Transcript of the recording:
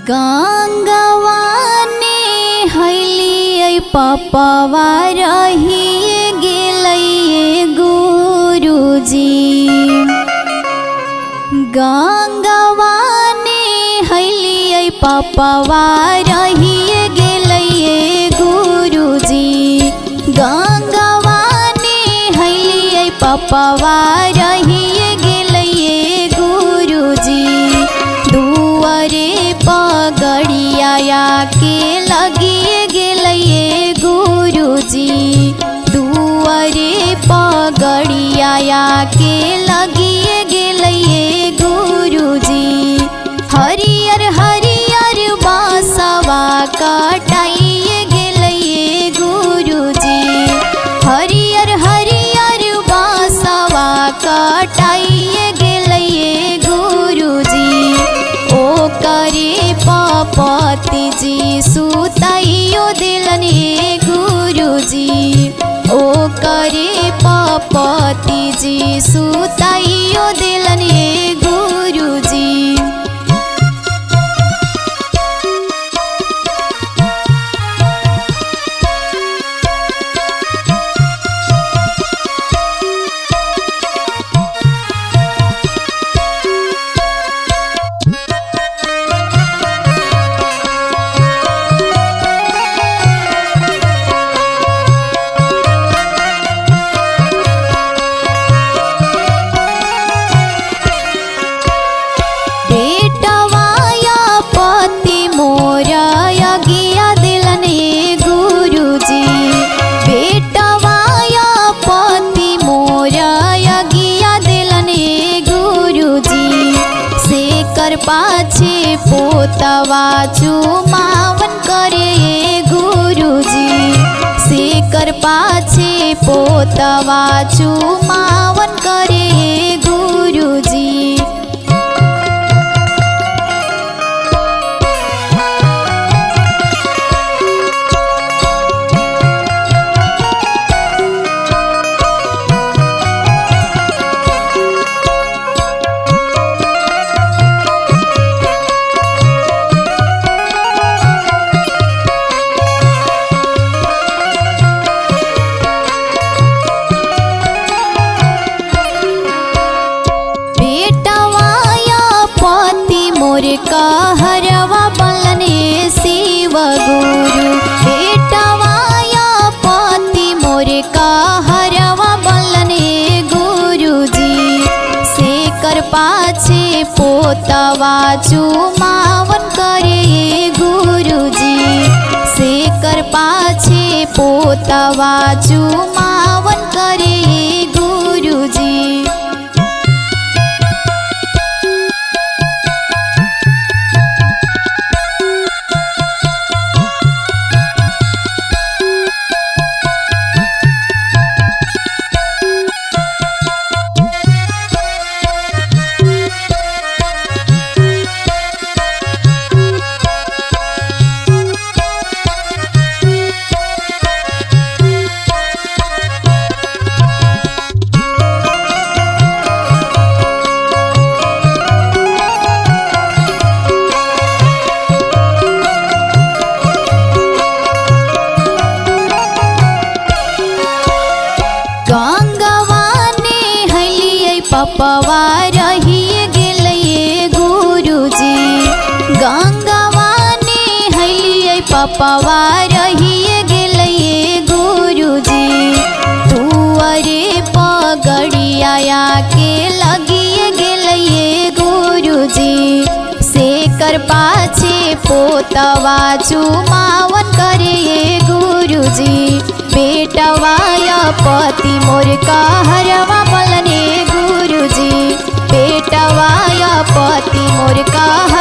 गंगवाने हैली पपवा रहिए गेलैये गुरुजी। गंगवाने हैली पपवा रहिए गेलैये गुरुजी। गंगवाने हैली पपवा रहिए गेलैये गुरुजी। दुआरे पगड़िया के लगिए गेलैये गुरुजी। दुआरे पगड़िया के लगिए गेलैये गुरुजी। हरियर हरियर बासवा कटाइए गेलैये गुरुजी। हरियर हरियर बासवा कटाइए गेलैये गुरुजी। ओ करे पपति जी सुताइयो दिलन हे गुरुजी। ओ करे पपति जी सुताइयो दिलन हे गुरुजी। पाछे पोतवा चुमावन करे गुरुजी। शेकर पाछे पोतवा चुमावन करे गुरुजी। कहरवा बनलने शिव गुरु। बेटवाया पति मोरे कहरवा बनलने गुरुजी। शेकर पाछे पोतवा चुमावन करे गुरुजी। शेकर पाछे पोतवा चुमावन करे गुरुजी। पपवा रहिए गेलैये गुरुजी। गंगवाने हैली पपवा रहिए गेलैये गुरुजी। दुआरे पगड़िया के लगिए गेलैये गुरुजी। शेकर पाछे पोतवा चुमावन करे गुरुजी। बेटवाया पति मोर कहरवा बनलने गुरुजी। बेटवाया पति मोर कह